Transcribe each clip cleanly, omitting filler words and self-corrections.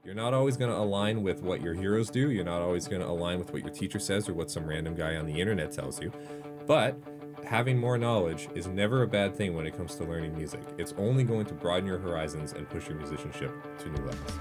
You're not always going to align with what your heroes do. You're not always going to align with what your teacher says or what some random guy on the internet tells you. But having more knowledge is never a bad thing when it comes to learning music. It's only going to broaden your horizons and push your musicianship to new levels.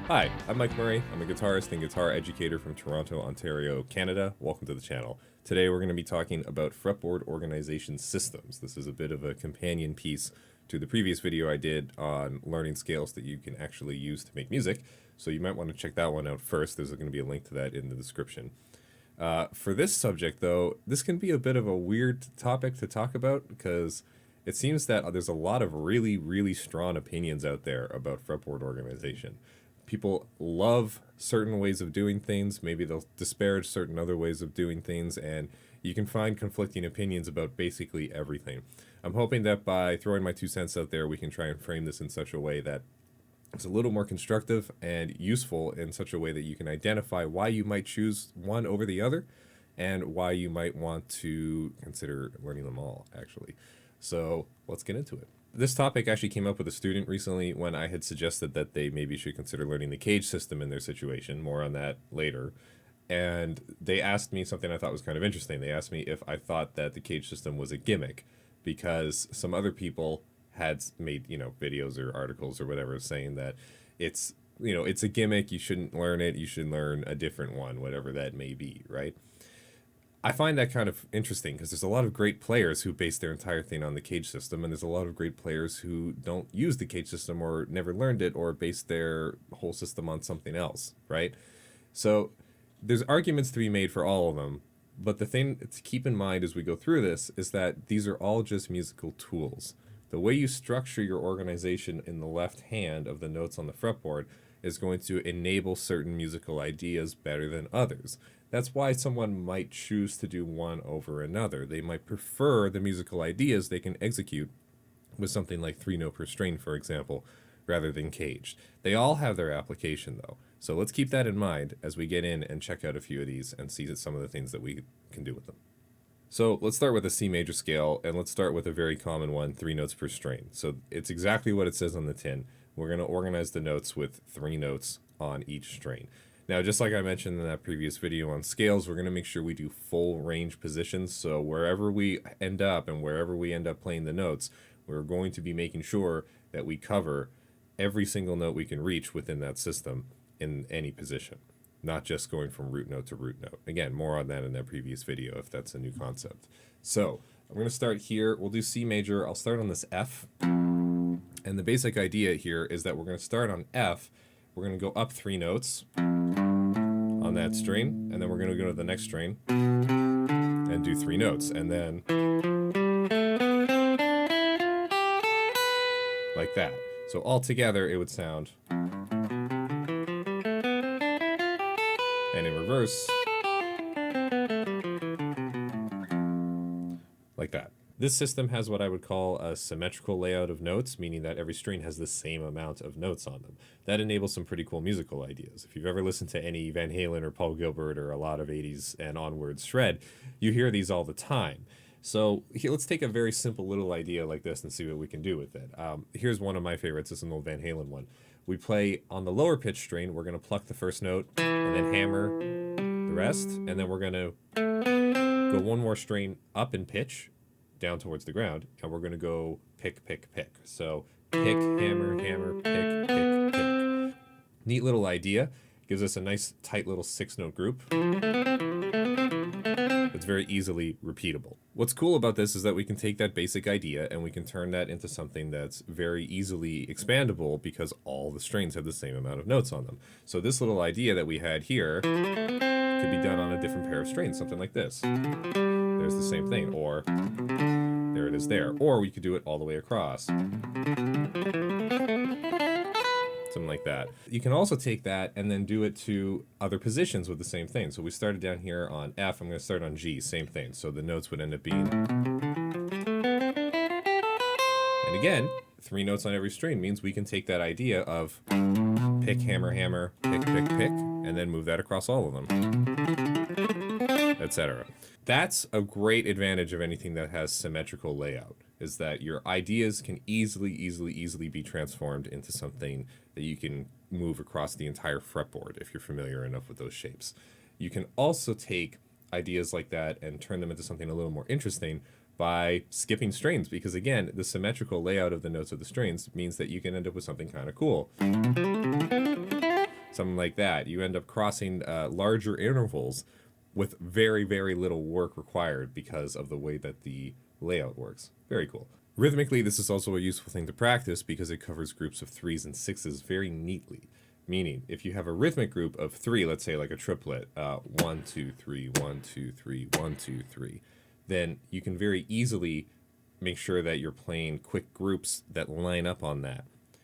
Hi, I'm Mike Murray. I'm a guitarist and guitar educator from Toronto, Ontario, Canada. Welcome to the channel. Today we're going to be talking about fretboard organization systems. This is a bit of a companion piece to the previous video I did on learning scales that you can actually use to make music. So you might want to check that one out first. There's going to be a link to that in the description. For this subject, though, this can be a bit of a weird topic to talk about because it seems that there's a lot of really strong opinions out there about fretboard organization. People love certain ways of doing things. Maybe they'll disparage certain other ways of doing things, and you can find conflicting opinions about basically everything. I'm hoping that by throwing my 2 cents out there, we can try and frame this in such a way that it's a little more constructive and useful, in such a way that you can identify why you might choose one over the other and why you might want to consider learning them all, actually. So let's get into it. This topic actually came up with a student recently when I had suggested that they maybe should consider learning the cage system in their situation. More on that later. And they asked me something I thought was kind of interesting. They asked me if I thought that the cage system was a gimmick, because some other people had made, videos or articles or whatever saying that it's a gimmick, you shouldn't learn it, you should learn a different one, whatever that may be, right? I find that kind of interesting because there's a lot of great players who base their entire thing on the cage system, and there's a lot of great players who don't use the cage system or never learned it or base their whole system on something else, right? So there's arguments to be made for all of them, but the thing to keep in mind as we go through this is that these are all just musical tools. The way you structure your organization in the left hand of the notes on the fretboard is going to enable certain musical ideas better than others. That's why someone might choose to do one over another. They might prefer the musical ideas they can execute with something like 3-note per string, for example, rather than caged. They all have their application, though. So let's keep that in mind as we get in and check out a few of these and see some of the things that we can do with them. So let's start with a C major scale, and let's start with a very common one, 3 notes per string. So it's exactly what it says on the tin. We're going to organize the notes with 3 notes on each string. Now, just like I mentioned in that previous video on scales, we're going to make sure we do full range positions. So wherever we end up and wherever we end up playing the notes, we're going to be making sure that we cover every single note we can reach within that system in any position, not just going from root note to root note. Again, more on that in that previous video if that's a new concept. So I'm going to start here. We'll do C major. I'll start on this F. And the basic idea here is that we're going to start on F. We're going to go up 3 notes on that string, and then we're going to go to the next string and do 3 notes, and then like that. So all together it would sound, and in reverse, like that. This system has what I would call a symmetrical layout of notes, meaning that every string has the same amount of notes on them. That enables some pretty cool musical ideas. If you've ever listened to any Van Halen or Paul Gilbert or a lot of 80s and onwards shred, you hear these all the time. So here, let's take a very simple little idea like this and see what we can do with it. Here's one of my favorites. This is an old Van Halen one. We play on the lower pitch string. We're going to pluck the first note and then hammer the rest, and then we're going to go one more string up in pitch down towards the ground, and we're going to go pick, pick, pick. So pick, hammer, hammer, pick, pick, pick. Neat little idea. Gives us a nice tight little 6-note group. It's very easily repeatable. What's cool about this is that we can take that basic idea and we can turn that into something that's very easily expandable because all the strings have the same amount of notes on them. So this little idea that we had here could be done on a different pair of strings, something like this. There's the same thing, or there it is there. Or we could do it all the way across. Something like that. You can also take that and then do it to other positions with the same thing. So we started down here on F, I'm going to start on G, same thing. So the notes would end up being... And again, 3 notes on every string means we can take that idea of pick, hammer, hammer, pick, pick, pick, and then move that across all of them. etc. That's a great advantage of anything that has symmetrical layout, is that your ideas can easily be transformed into something that you can move across the entire fretboard if you're familiar enough with those shapes. You can also take ideas like that and turn them into something a little more interesting by skipping strings, because again, the symmetrical layout of the notes of the strings means that you can end up with something kind of cool. Something like that. You end up crossing larger intervals with very little work required because of the way that the layout works. Very cool. Rhythmically, this is also a useful thing to practice because it covers groups of 3s and 6s very neatly. Meaning, if you have a rhythmic group of 3, let's say like a triplet, 1, 2, 3, 1, 2, 3, 1, 2, 3, then you can very easily make sure that you're playing quick groups that line up on that.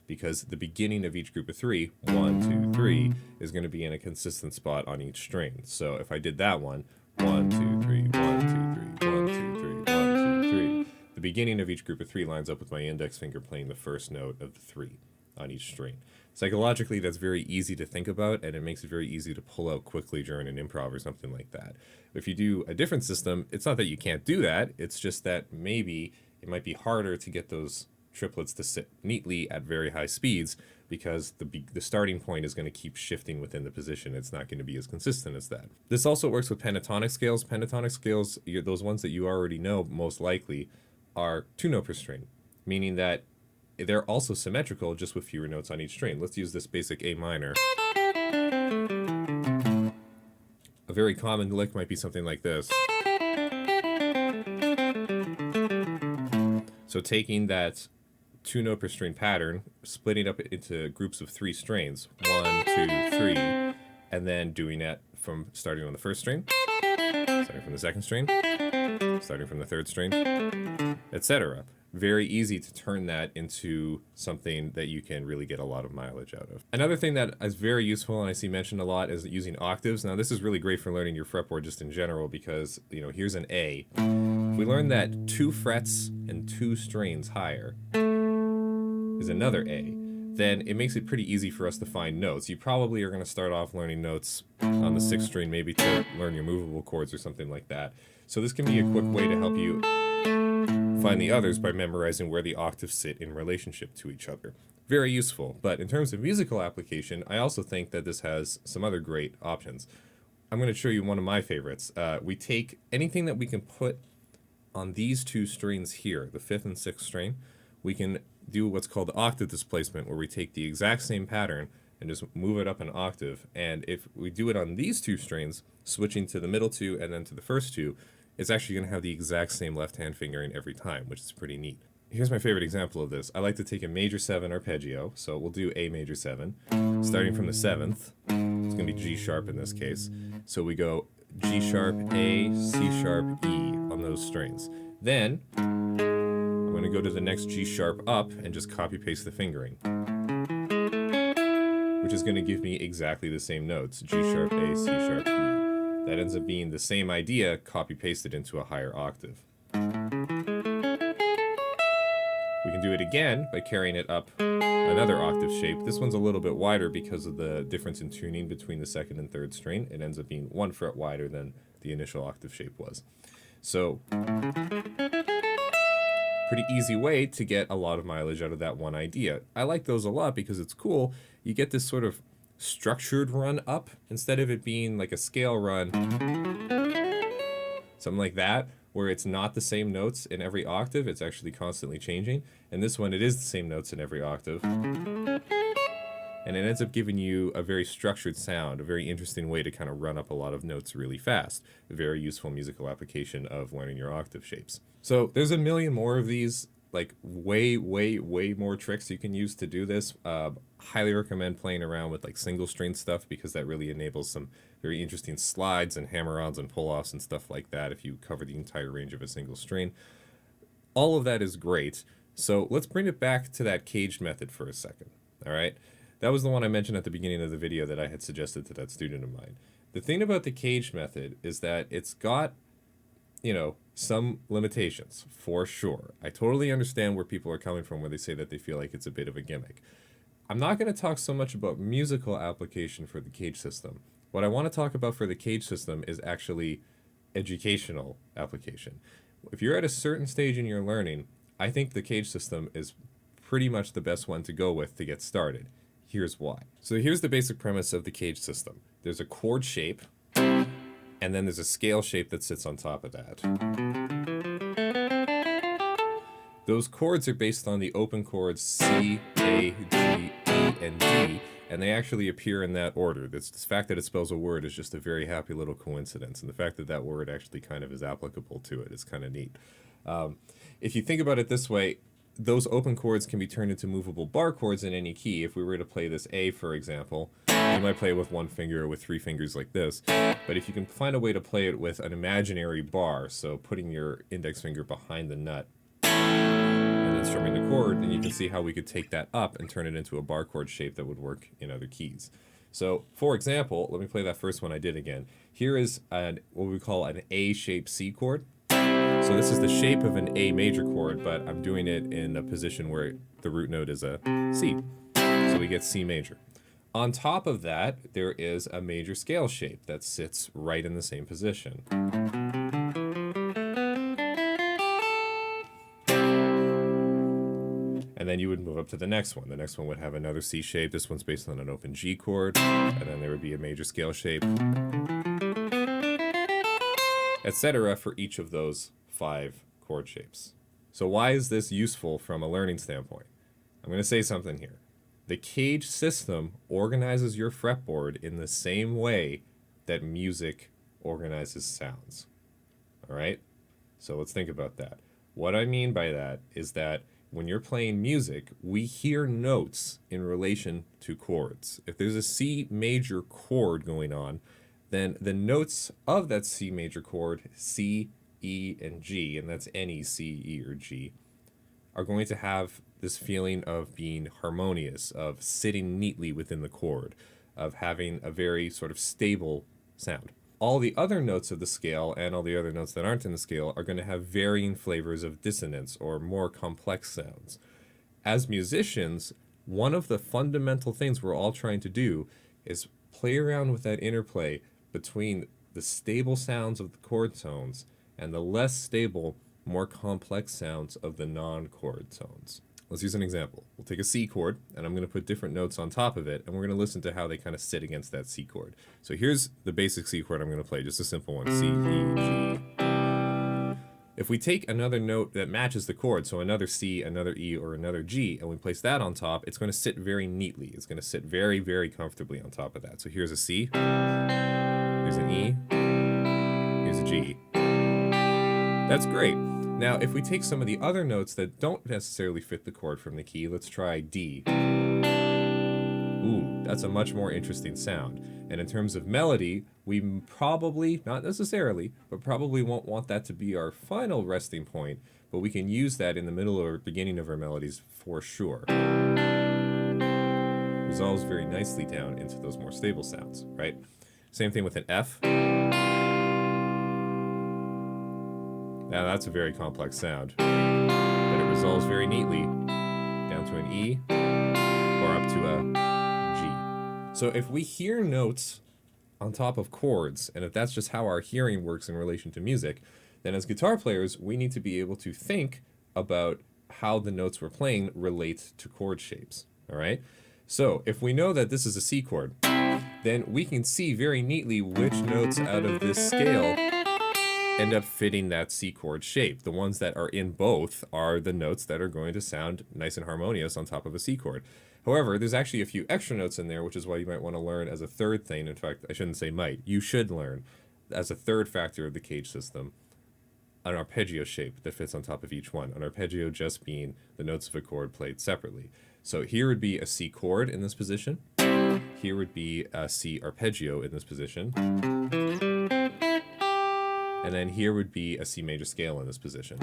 Because the beginning of each group of 3, 1, 2, 3, is going to be in a consistent spot on each string. So if I did that one, 1, 2, 3, 1, 2, 3, 1, 2, 3, 1, 2, 3, the beginning of each group of 3 lines up with my index finger playing the first note of the 3 on each string. Psychologically, that's very easy to think about, and it makes it very easy to pull out quickly during an improv or something like that. If you do a different system, it's not that you can't do that, it's just that maybe it might be harder to get those triplets to sit neatly at very high speeds because the starting point is going to keep shifting within the position. It's not going to be as consistent as that. This also works with pentatonic scales. Pentatonic scales, those ones that you already know most likely, are 2 note per string, meaning that they're also symmetrical, just with fewer notes on each string. Let's use this basic A minor. A very common lick might be something like this. So taking that 2 note per string pattern, splitting up into groups of 3 strings, 1, 2, 3, and then doing it from starting on the first string, starting from the second string, starting from the third string, etc. Very easy to turn that into something that you can really get a lot of mileage out of. Another thing that is very useful and I see mentioned a lot is using octaves. Now this is really great for learning your fretboard just in general because, you know, here's an A. If we learn that 2 frets and 2 strings higher is another A, then it makes it pretty easy for us to find notes. You probably are going to start off learning notes on the 6th string, maybe to learn your movable chords or something like that. So this can be a quick way to help you find the others by memorizing where the octaves sit in relationship to each other. Very useful, but in terms of musical application, I also think that this has some other great options. I'm going to show you one of my favorites. We take anything that we can put on these 2 strings here, the 5th and 6th string, we can do what's called octave displacement, where we take the exact same pattern and just move it up an octave. And if we do it on these 2 strings, switching to the middle 2 and then to the first 2, it's actually going to have the exact same left-hand fingering every time, which is pretty neat. Here's my favorite example of this. I like to take a major 7 arpeggio, so we'll do A major 7. Starting from the 7th, it's going to be G sharp in this case. So we go G sharp, A, C sharp, E on those strings. Then I'm going to go to the next G sharp up and just copy paste the fingering, which is going to give me exactly the same notes, G sharp, A, C sharp, E. That ends up being the same idea copy pasted into a higher octave. We can do it again by carrying it up another octave shape. This one's a little bit wider because of the difference in tuning between the 2nd and 3rd string. It ends up being 1 fret wider than the initial octave shape was. So, pretty easy way to get a lot of mileage out of that one idea. I like those a lot because it's cool. You get this sort of structured run up instead of it being like a scale run, something like that, where it's not the same notes in every octave, it's actually constantly changing. And this one, it is the same notes in every octave. And it ends up giving you a very structured sound, a very interesting way to kind of run up a lot of notes really fast. A very useful musical application of learning your octave shapes. So there's a million more of these, like way more tricks you can use to do this. Highly recommend playing around with like single string stuff because that really enables some very interesting slides and hammer-ons and pull-offs and stuff like that if you cover the entire range of a single string. All of that is great. So let's bring it back to that caged method for a second. All right, that was the one I mentioned at the beginning of the video that I had suggested to that student of mine. The thing about the caged method is that it's got, you know, some limitations, for sure. I totally understand where people are coming from where they say that they feel like it's a bit of a gimmick. I'm not going to talk so much about musical application for the cage system. What I want to talk about for the cage system is actually educational application. If you're at a certain stage in your learning, I think the cage system is pretty much the best one to go with to get started. Here's why. So here's the basic premise of the cage system. There's a chord shape, and then there's a scale shape that sits on top of that. Those chords are based on the open chords C, A, G, E, and D, and they actually appear in that order. This fact that it spells a word is just a very happy little coincidence, and the fact that that word actually kind of is applicable to it is kind of neat. If you think about it this way, those open chords can be turned into movable bar chords in any key. If we were to play this A, for example, you might play it with one finger or with three fingers like this. But if you can find a way to play it with an imaginary bar, so putting your index finger behind the nut and then strumming the chord, then you can see how we could take that up and turn it into a bar chord shape that would work in other keys. So, for example, let me play that first one I did again. Here is what we call an A-shaped C chord. So this is the shape of an A major chord, but I'm doing it in a position where the root note is a C. So we get C major. On top of that, there is a major scale shape that sits right in the same position. And then you would move up to the next one. The next one would have another C shape. This one's based on an open G chord. And then there would be a major scale shape, etc. for each of those 5 chord shapes. So why is this useful from a learning standpoint? I'm going to say something here. The cage system organizes your fretboard in the same way that music organizes sounds. All right? So let's think about that. What I mean by that is that when you're playing music, we hear notes in relation to chords. If there's a C major chord going on, then the notes of that C major chord, C, E, and G, and that's any C, E, or G, are going to have this feeling of being harmonious, of sitting neatly within the chord, of having a very sort of stable sound. All the other notes of the scale and all the other notes that aren't in the scale are going to have varying flavors of dissonance or more complex sounds. As musicians, one of the fundamental things we're all trying to do is play around with that interplay between the stable sounds of the chord tones and the less stable, more complex sounds of the non-chord tones. Let's use an example. We'll take a C chord, and I'm going to put different notes on top of it, and we're going to listen to how they kind of sit against that C chord. So here's the basic C chord I'm going to play, just a simple one, C, E, G. If we take another note that matches the chord, so another C, another E, or another G, and we place that on top, it's going to sit very neatly. It's going to sit very, very comfortably on top of that. So here's a C, here's an E, here's a G. That's great. Now, if we take some of the other notes that don't necessarily fit the chord from the key, let's try D. Ooh, that's a much more interesting sound. And in terms of melody, we probably, not necessarily, but probably won't want that to be our final resting point, but we can use that in the middle or beginning of our melodies for sure. Resolves very nicely down into those more stable sounds, right? Same thing with an F. Now that's a very complex sound, but it resolves very neatly down to an E or up to a G. So if we hear notes on top of chords, and if that's just how our hearing works in relation to music, then as guitar players, we need to be able to think about how the notes we're playing relate to chord shapes, all right? So if we know that this is a C chord, then we can see very neatly which notes out of this scale end up fitting that C chord shape. The ones that are in both are the notes that are going to sound nice and harmonious on top of a C chord. However, there's actually a few extra notes in there, which is why you might want to learn as a third thing. In fact, I shouldn't say might. You should learn as a third factor of the cage system an arpeggio shape that fits on top of each one. An arpeggio just being the notes of a chord played separately. So here would be a C chord in this position. Here would be a C arpeggio in this position. And then here would be a C major scale in this position.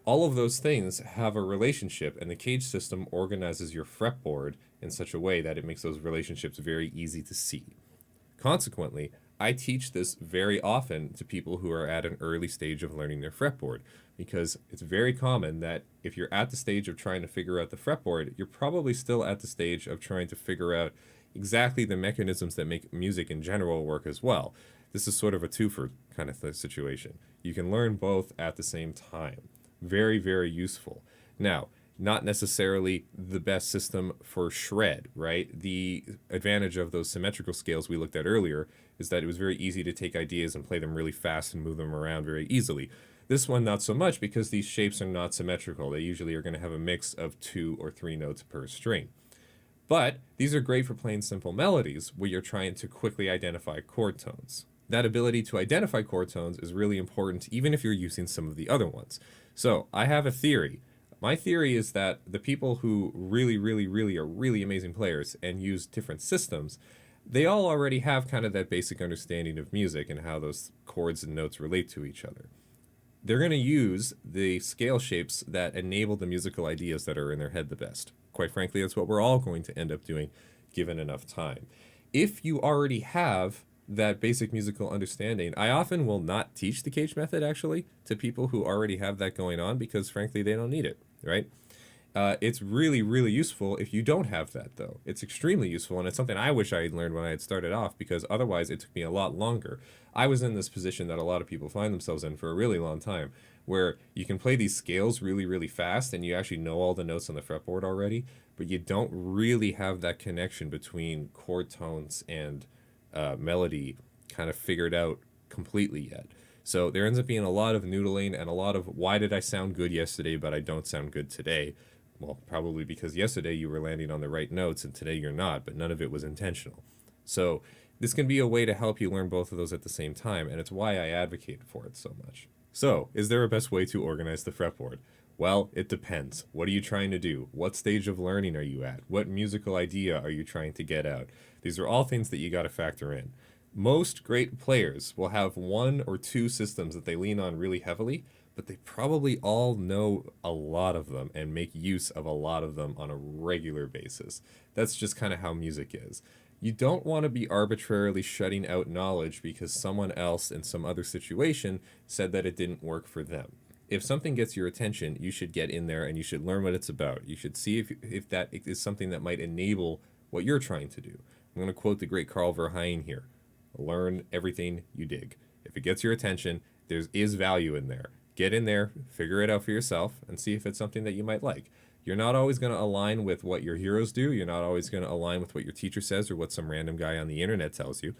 All of those things have a relationship, and the cage system organizes your fretboard in such a way that it makes those relationships very easy to see. Consequently, I teach this very often to people who are at an early stage of learning their fretboard, because it's very common that if you're at the stage of trying to figure out the fretboard, you're probably still at the stage of trying to figure out exactly the mechanisms that make music in general work as well. This is sort of a twofer kind of situation. You can learn both at the same time. Very, very useful. Now, not necessarily the best system for shred, right? The advantage of those symmetrical scales we looked at earlier is that it was very easy to take ideas and play them really fast and move them around very easily. This one, not so much, because these shapes are not symmetrical. They usually are going to have a mix of 2 or 3 notes per string. But these are great for playing simple melodies where you're trying to quickly identify chord tones. That ability to identify chord tones is really important even if you're using some of the other ones. So I have a theory. My theory is that the people who really, really, really are really amazing players and use different systems, they all already have kind of that basic understanding of music and how those chords and notes relate to each other. They're going to use the scale shapes that enable the musical ideas that are in their head the best. Quite frankly, that's what we're all going to end up doing given enough time. If you already have that basic musical understanding, I often will not teach the Cage method actually to people who already have that going on because frankly they don't need it, right? It's really, really useful if you don't have that, though. It's extremely useful, and it's something I wish I had learned when I had started off, because otherwise it took me a lot longer. I was in this position that a lot of people find themselves in for a really long time, where you can play these scales really, really fast, and you actually know all the notes on the fretboard already, but you don't really have that connection between chord tones and melody kind of figured out completely yet. So there ends up being a lot of noodling and a lot of, why did I sound good yesterday but I don't sound good today? Well, probably because yesterday you were landing on the right notes and today you're not, but none of it was intentional. So this can be a way to help you learn both of those at the same time, and it's why I advocate for it so much. So, is there a best way to organize the fretboard? Well, it depends. What are you trying to do? What stage of learning are you at? What musical idea are you trying to get out? These are all things that you got to factor in. Most great players will have 1 or 2 systems that they lean on really heavily, but they probably all know a lot of them and make use of a lot of them on a regular basis. That's just kind of how music is. You don't want to be arbitrarily shutting out knowledge because someone else in some other situation said that it didn't work for them. If something gets your attention, you should get in there and you should learn what it's about. You should see if that is something that might enable what you're trying to do. I'm going to quote the great Carl Verheyen here. Learn everything you dig. If it gets your attention, there is value in there. Get in there, figure it out for yourself, and see if it's something that you might like. You're not always going to align with what your heroes do. You're not always going to align with what your teacher says or what some random guy on the internet tells you.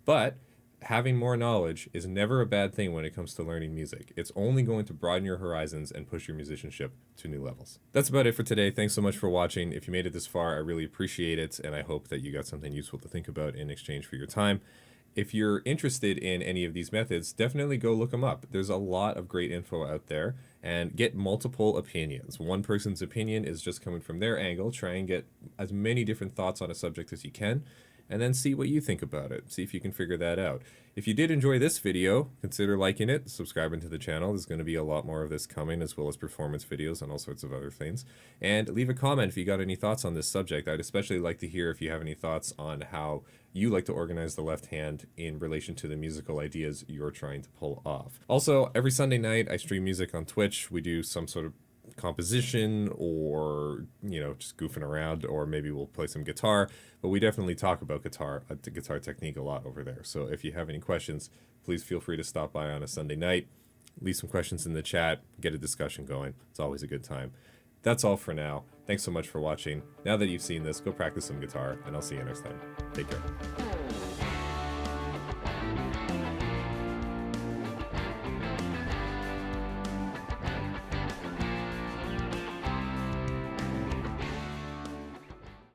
But having more knowledge is never a bad thing when it comes to learning music. It's only going to broaden your horizons and push your musicianship to new levels. That's about it for today. Thanks so much for watching. If you made it this far, I really appreciate it, and I hope that you got something useful to think about in exchange for your time. If you're interested in any of these methods, definitely go look them up. There's a lot of great info out there, and get multiple opinions. One person's opinion is just coming from their angle. Try and get as many different thoughts on a subject as you can, and then see what you think about it. See if you can figure that out. If you did enjoy this video, consider liking it, subscribing to the channel. There's going to be a lot more of this coming, as well as performance videos and all sorts of other things. And leave a comment if you got any thoughts on this subject. I'd especially like to hear if you have any thoughts on how you like to organize the left hand in relation to the musical ideas you're trying to pull off. Also, every Sunday night I stream music on Twitch. We do some sort of composition or, you know, just goofing around, or maybe we'll play some guitar, but we definitely talk about guitar technique a lot over there. So if you have any questions, please feel free to stop by on a Sunday night, leave some questions in the chat, get a discussion going. It's always a good time. That's all for now. Thanks so much for watching. Now that you've seen this, go practice some guitar, and I'll see you next time. Take care.